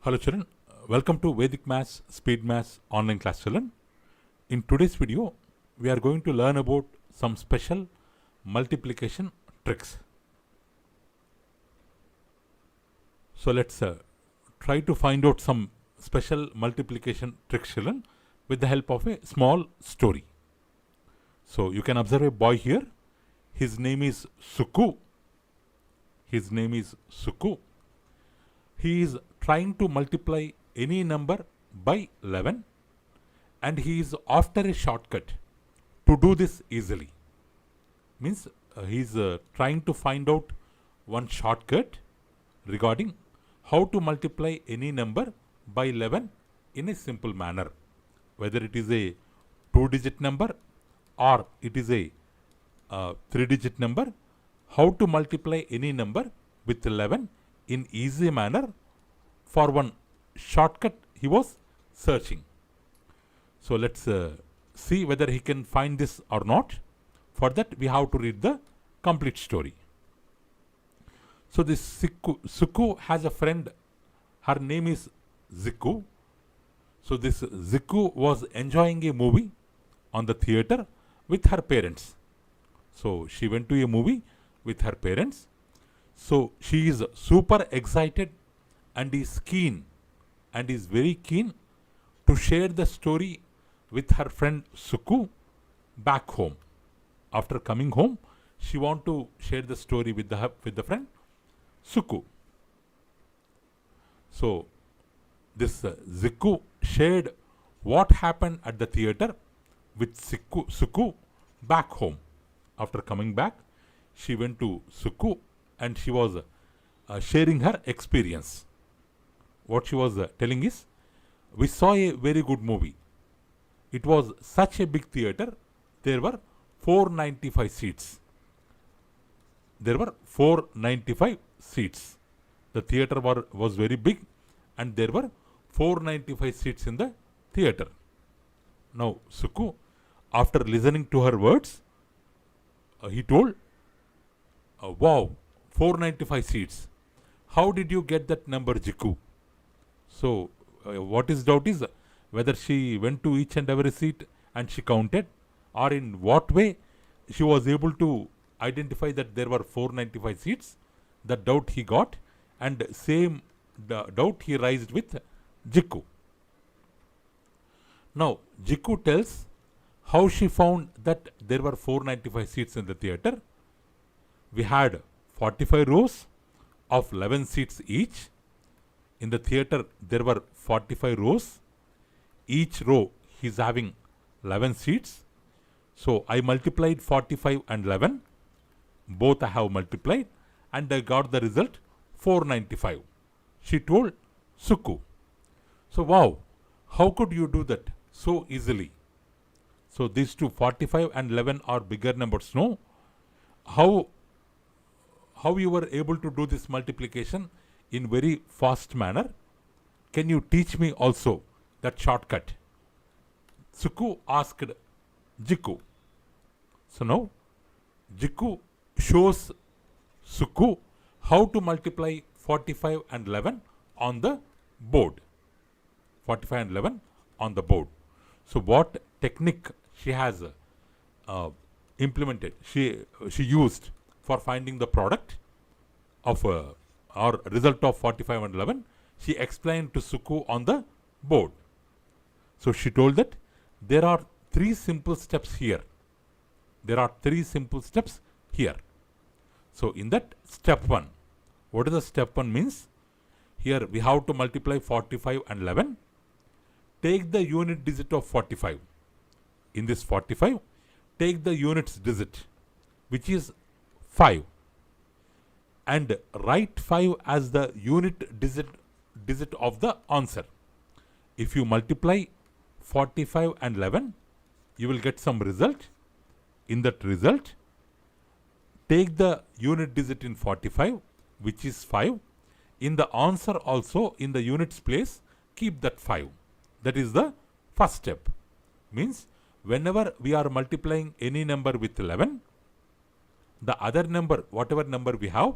Hello children, welcome to Vedic Maths Speed Maths online class children. In today's video, we are going to learn about some special multiplication tricks. So let's try to find out some special multiplication tricks children with the help of a small story. So you can observe a boy here. His name is Suku. His name is Suku. He is trying to multiply any number by 11 and he is after a shortcut to do this easily. Means he is trying to find out one shortcut regarding how to multiply any number by 11 in a simple manner. Whether it is a 2-digit number or it is a 3-digit number, how to multiply any number with 11 in easy manner. For one shortcut he was searching. So let's see whether he can find this or not. For that we have to read the complete story. So this Suku has a friend. Her name is Ziku. So this Ziku was enjoying a movie on the theater with her parents. So she went to a movie with her parents. So she is super excited and is keen and is very keen to share the story with her friend Suku back home. After coming home, she want to share the story with the friend Suku. So this Ziku shared what happened at the theater with Suku back home. After coming back, she went to Suku and she was sharing her experience. What she was telling is, we saw a very good movie. It was such a big theater. There were 495 seats. There were 495 seats. The theater was very big and there were 495 seats in the theater. Now Suku, after listening to her words, he told, wow, 495 seats. How did you get that number, Jiku? So what is doubt is whether she went to each and every seat and she counted, or in what way she was able to identify that there were 495 seats. That doubt he got, and same doubt he raised with Jiku. Now Jiku tells how she found that there were 495 seats in the theater. We had 45 rows of 11 seats each. In the theater, there were 45 rows. Each row is having 11 seats. So I multiplied 45 and 11. Both I have multiplied and I got the result 495. She told Suku. So wow, how could you do that so easily? So these two, 45 and 11, are bigger numbers, no? How you were able to do this multiplication in very fast manner? Can you teach me also that shortcut? Suku asked Jiku. So now Jiku shows Suku how to multiply 45 and 11 on the board. 45 and 11 on the board. So what technique she has implemented, she used for finding the product of or result of 45 and 11, she explained to Suku on the board. So she told that there are 3 simple steps here. There are 3 simple steps here. So in that step 1, what is the step 1 means? Here we have to multiply 45 and 11. Take the unit digit of 45. In this 45, take the units digit, which is 5. And write 5 as the unit digit of the answer. If you multiply 45 and 11, you will get some result. In that result, take the unit digit in 45, which is 5. In the answer also, in the units place, keep that 5. That is the first step. Means whenever we are multiplying any number with 11, the other number, whatever number we have,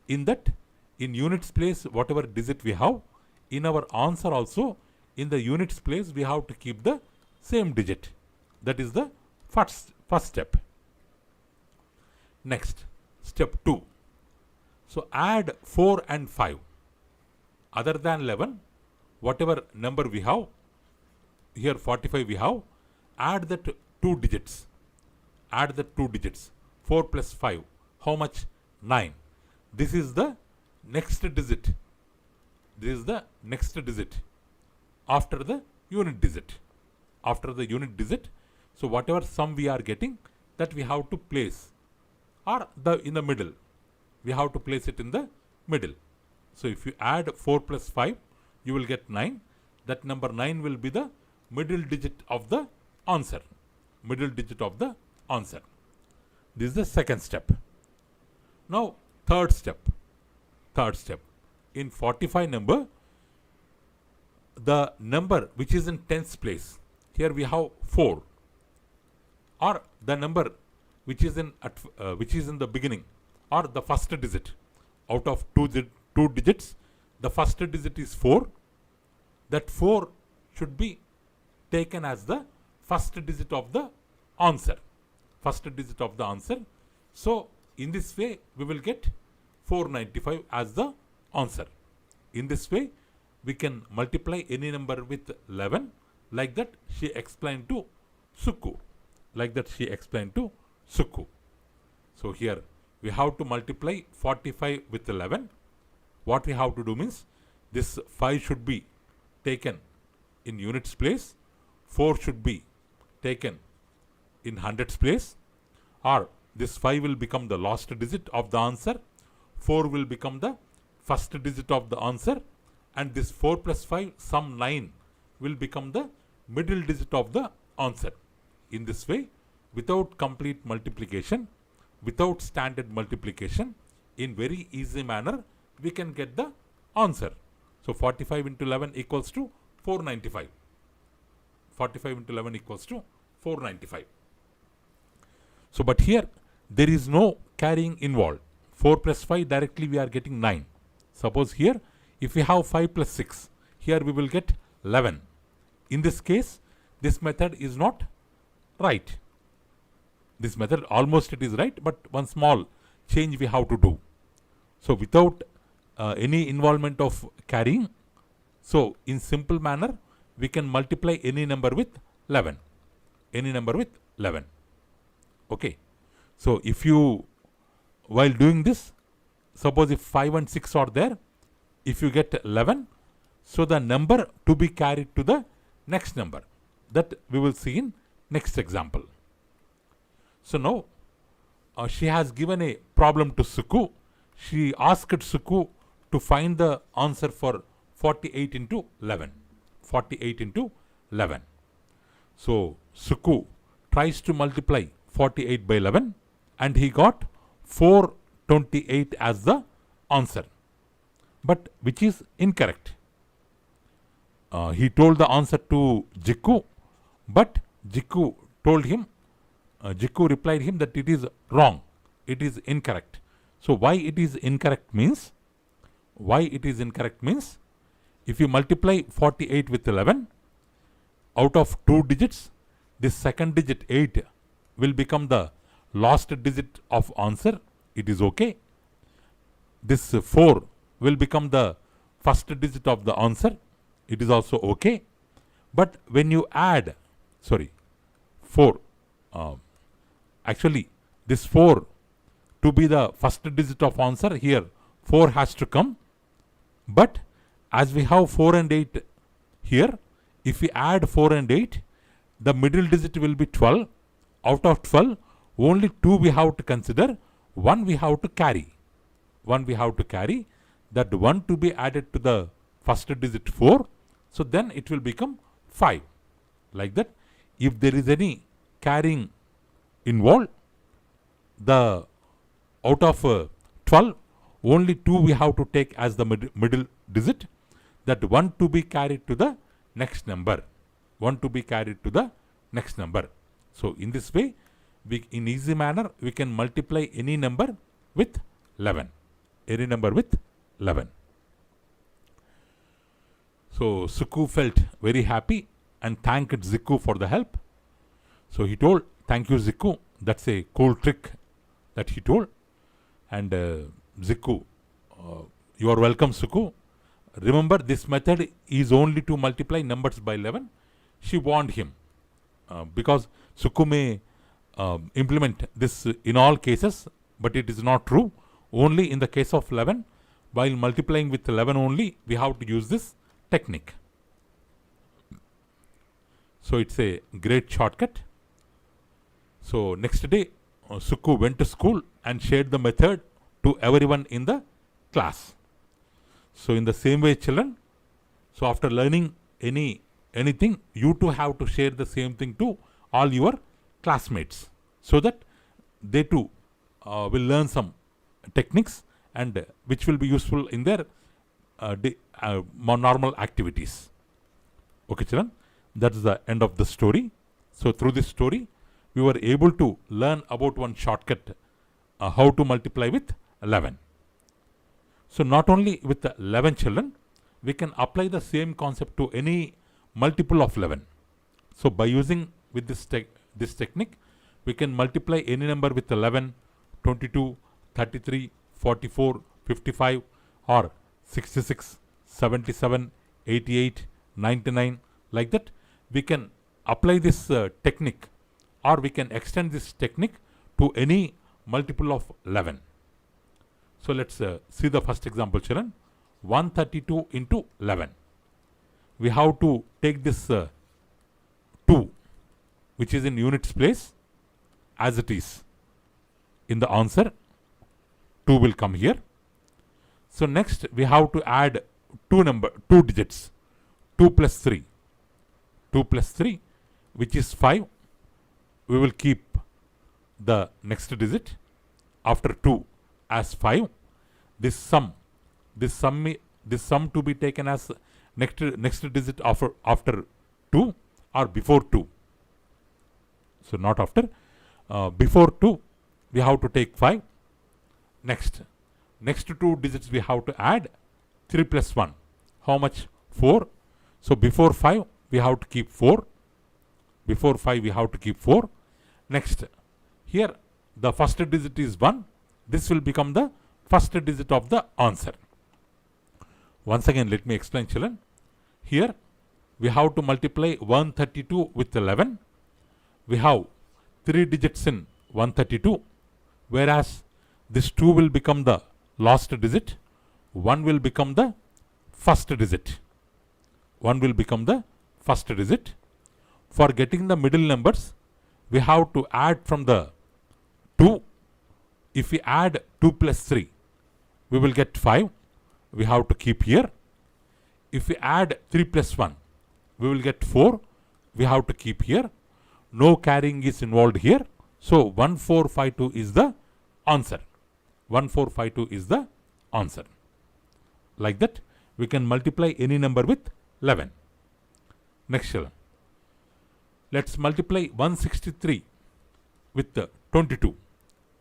in that, in units place, whatever digit we have, in our answer also, in the units place, we have to keep the same digit. That is the first step. Next, step 2. So add 4 and 5. Other than 11, whatever number we have, here 45 we have, add that 2 digits. Add the 2 digits. 4 plus 5. How much? 9. This is the next digit. This is the next digit after the unit digit. After the unit digit, so whatever sum we are getting, that we have to place, or in the middle. We have to place it in the middle. So if you add 4 plus 5, you will get 9. That number 9 will be the middle digit of the answer. Middle digit of the answer. This is the second step. Now third step. In 45 number, the number which is in tens place, here we have 4, or the number which is in the beginning, or the first digit. Out of two digits, the first digit is 4. That 4 should be taken as the first digit of the answer. First digit of the answer. So in this way, we will get 495 as the answer. In this way, we can multiply any number with 11, like that she explained to Suku. So here we have to multiply 45 with 11. What we have to do means, this 5 should be taken in units place, 4 should be taken in hundreds place, or this 5 will become the last digit of the answer, 4 will become the first digit of the answer, and this 4 plus 5, sum 9, will become the middle digit of the answer. In this way, without complete multiplication, without standard multiplication, in very easy manner, we can get the answer. So 45 into 11 equals to 495. 45 into 11 equals to 495. So but here, there is no carrying involved. 4 plus 5, directly we are getting 9. Suppose here, if we have 5 plus 6, here we will get 11. In this case, this method is not right. This method, almost it is right, but one small change we have to do. So without any involvement of carrying, so in simple manner, we can multiply any number with 11. Any number with 11. Okay. So if you, while doing this, suppose if 5 and 6 are there, if you get 11, so the number to be carried to the next number, that we will see in next example. So now she has given a problem to Suku. She asked Suku to find the answer for 48 into 11. 48 into 11. So Suku tries to multiply 48 by 11, and he got 428 as the answer, but which is incorrect. He told the answer to Jikku, but Jikku told him, Jikku replied him that it is wrong, it is incorrect. So why it is incorrect means, if you multiply 48 with 11, out of 2 digits, this second digit 8 will become the last digit of answer. It is okay. This 4 will become the first digit of the answer. It is also okay. But when you add, 4, actually this 4 to be the first digit of answer, here 4 has to come. But as we have 4 and 8 here, if we add 4 and 8, the middle digit will be 12. Out of 12, only 2 we have to consider, 1 we have to carry. That 1 to be added to the first digit 4, so then it will become 5. Like that, if there is any carrying involved, the out of 12, only 2 we have to take as the middle digit, that 1 to be carried to the next number. So in this way, in easy manner, we can multiply any number with 11. So Suku felt very happy and thanked Ziku for the help. So he told, "Thank you, Ziku. That's a cool trick," that he told. And Ziku, "You are welcome, Suku. Remember, this method is only to multiply numbers by 11. She warned him because Suku may implement this in all cases, but it is not true. Only in the case of 11, while multiplying with 11 only, we have to use this technique. So it's a great shortcut. So next day, Suku went to school and shared the method to everyone in the class. So in the same way, children, so after learning anything, you too have to share the same thing to all your classmates, so that they too will learn some techniques and which will be useful in their more normal activities. Okay, children, that's the end of the story. So through this story, we were able to learn about one shortcut, how to multiply with 11. So not only with the 11, children, we can apply the same concept to any multiple of 11. So by using with this technique, we can multiply any number with 11, 22, 33, 44, 55 or 66, 77, 88, 99, like that. We can apply this technique, or we can extend this technique to any multiple of 11. So let's see the first example, children. 132 into 11. We have to take this 2, which is in units place, as it is in the answer. 2 will come here. So next we have to add two digits, 2 plus 3. 2 plus 3, which is 5. We will keep the next digit after 2 as 5. This sum to be taken as next digit after 2 or before 2. So not after, before 2 we have to take 5. Next 2 digits we have to add 3 plus 1. How much? 4. So before 5 we have to keep 4. Before 5 we have to keep 4. Next, here the first digit is 1. This will become the first digit of the answer. Once again, let me explain, children. Here we have to multiply 132 with 11. We have 3 digits in 132, whereas this 2 will become the last digit, 1 will become the first digit. 1 will become the first digit. For getting the middle numbers, we have to add from the 2. If we add 2 plus 3, we will get 5. We have to keep here. If we add 3 plus 1, we will get 4. We have to keep here. No carrying is involved here. So 1452 is the answer. 1452 is the answer. Like that, we can multiply any number with 11. Next, children. Let's multiply 163 with 22.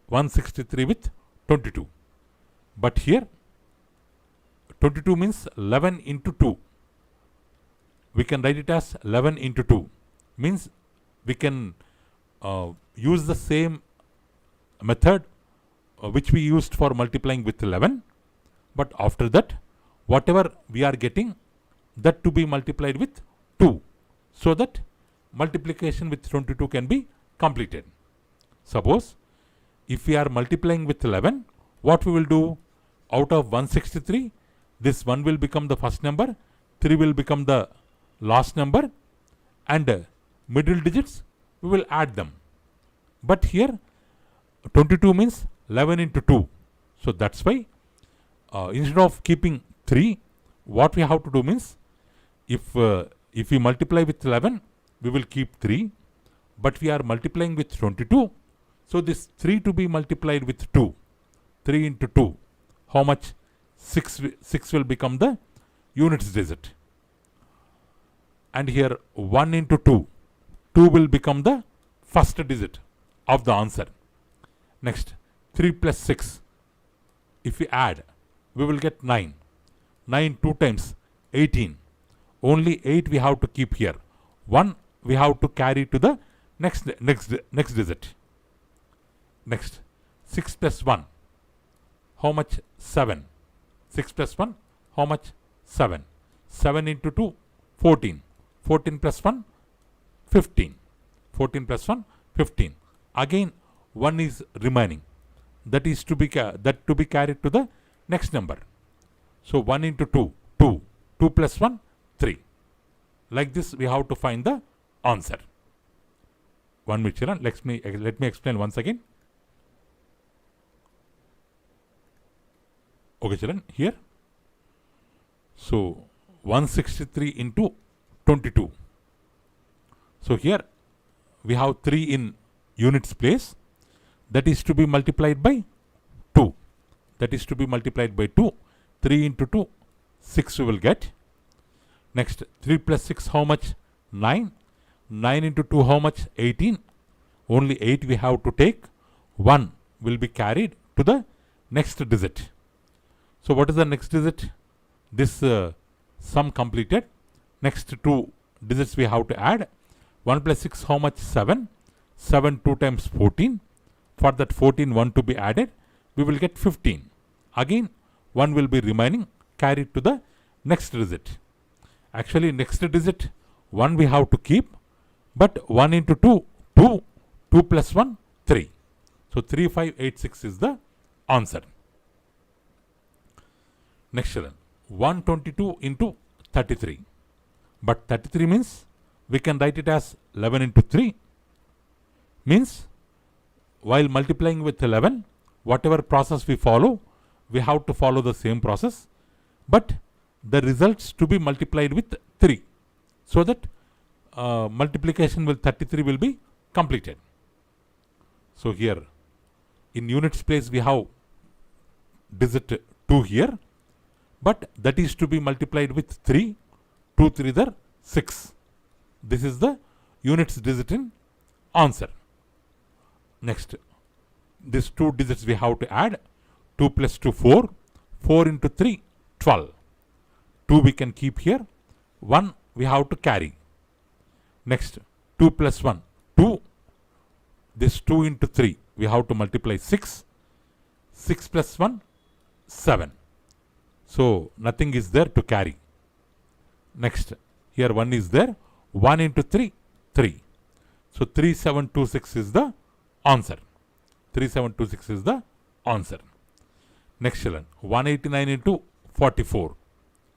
163 with 22. But here 22 means 11 into 2. We can write it as 11 into 2. Means we can use the same method which we used for multiplying with 11. But after that, whatever we are getting, that to be multiplied with 2. So that multiplication with 22 can be completed. Suppose if we are multiplying with 11, what we will do? Out of 163, this 1 will become the first number, 3 will become the last number, and middle digits we will add them. But here 22 means 11 into 2. So that's why instead of keeping 3, what we have to do means, if we multiply with 11, we will keep 3, but we are multiplying with 22. So this 3 to be multiplied with 2. 3 into 2. How much? 6 will become the units digit. And here 1 into 2. 2 will become the first digit of the answer. Next, 3 plus 6. If we add, we will get 9. 9 2 times 18. only 8 we have to keep here. 1 we have to carry to the next digit. Next, 6 plus 1, how much? 7. 6 plus 1, how much? 7. 7 into 2, 14. 14 plus 1, 15. 14 plus 1, 15. Again, 1 is remaining. That is to be carried to the next number. So 1 into 2, 2. 2 plus 1, 3. Like this, we have to find the answer. 1 minute, children. Let me explain once again. Okay, children. Here. So 163 into 22. So here we have 3 in units place. That is to be multiplied by 2. That is to be multiplied by 2. 3 into 2, 6 we will get. Next, 3 plus 6, how much? 9. 9 into 2, how much? 18. Only 8 we have to take. 1 will be carried to the next digit. So what is the next digit? This sum completed. Next 2 digits we have to add. 1 plus 6, how much? 7. 7 2 times 14. For that 14, 1 to be added, we will get 15. Again, 1 will be remaining, carried to the next digit. Actually, next digit, 1 we have to keep, but 1 into 2, 2. 2 plus 1, 3. So 3586 is the answer. Next children, 122 into 33. But 33 means we can write it as 11 into 3. Means while multiplying with 11, whatever process we follow, we have to follow the same process. But the results to be multiplied with 3. So that multiplication with 33 will be completed. So here in units place we have digit 2 here. But that is to be multiplied with 3. 2 3 are 6. This is the units digit in answer. Next, these 2 digits we have to add. 2 plus 2, 4. 4 into 3, 12. 2 we can keep here. 1 we have to carry. Next, 2 plus 1, 2. This 2 into 3, we have to multiply 6. 6 plus 1, 7. So, nothing is there to carry. Next, here 1 is there. 1 into 3, 3. So, 3726 is the answer. 3726 is the answer. Next children, 189 into 44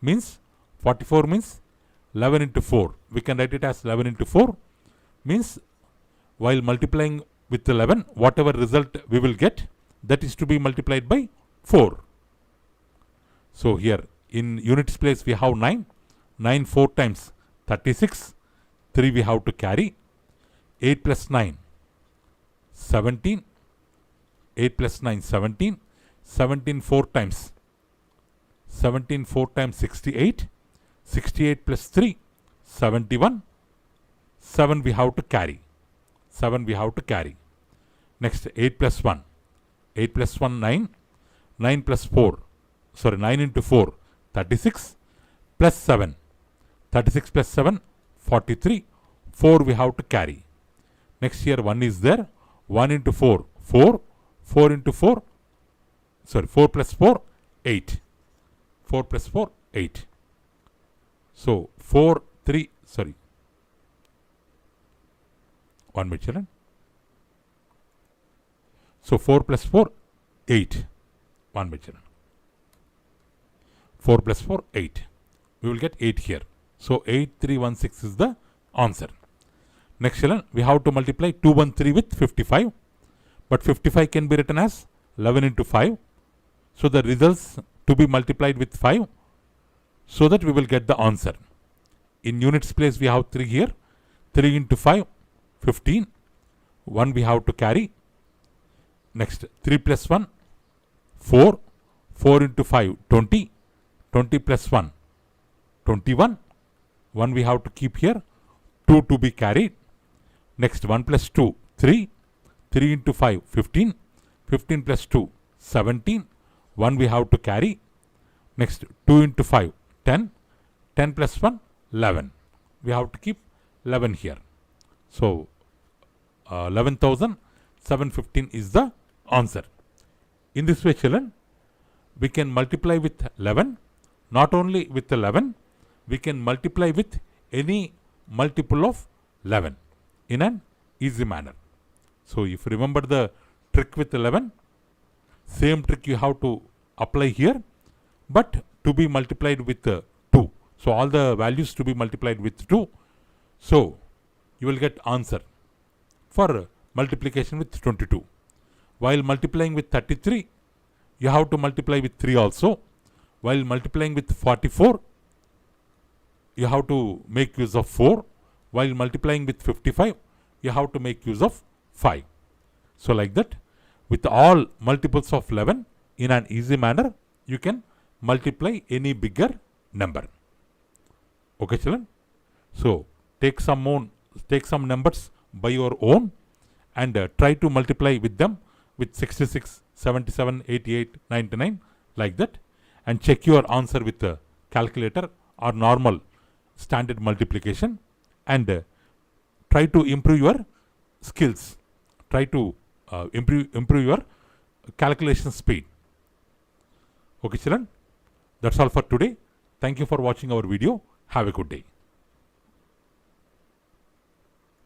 means 44 means 11 into 4. We can write it as 11 into 4 means while multiplying with 11, whatever result we will get, that is to be multiplied by 4. So here in units place we have 9. 9 4 times 36. 3 we have to carry. 8 plus 9, 17. 8 plus 9, 17. 17 4 times. 17 4 times 68. 68 plus 3, 71. 7 we have to carry. 7 we have to carry. Next, 8 plus 1. 8 plus 1, 9. 9 plus 4. Sorry, 9 into 4, 36. Plus 7. 36 plus 7, 43. 4 we have to carry. Next here 1 is there. 1 into 4, 4. 4 into 4. Sorry, 4 plus 4, 8. 4 plus 4, 8. So, 4, 3, sorry. 1 minute children. So, 4 plus 4, 8. 1 minute children. 4 plus 4, 8. We will get 8 here. So, 8316 is the answer. Next children, we have to multiply 213 with 55. But 55 can be written as 11 into 5. So, the results to be multiplied with 5. So that we will get the answer. In units place we have 3 here. 3 into 5, 15. 1 we have to carry. Next, 3 plus 1, 4. 4 into 5, 20. 20 plus 1, 21. 1 we have to keep here. 2 to be carried. Next, 1 plus 2, 3. 3 into 5, 15. 15 plus 2, 17. 1 we have to carry. Next, 2 into 5, 10. 10 plus 1, 11. We have to keep 11 here. So 11,715 is the answer. In this way, children, we can multiply with 11. Not only with 11, we can multiply with any multiple of 11 in an easy manner. So if you remember the trick with 11, same trick you have to apply here, but to be multiplied with 2. So all the values to be multiplied with 2. So you will get answer for multiplication with 22. While multiplying with 33, you have to multiply with 3 also. While multiplying with 44, you have to make use of 4. While multiplying with 55, you have to make use of 5. So like that, with all multiples of 11 in an easy manner, you can multiply any bigger number. Okay, children? So take some numbers by your own and try to multiply with them with 66, 77, 88, 99 like that, and check your answer with a calculator or normal standard multiplication, and try to improve your skills. Try to improve your calculation speed. Okay, children, that's all for today. Thank you for watching our video. Have a good day.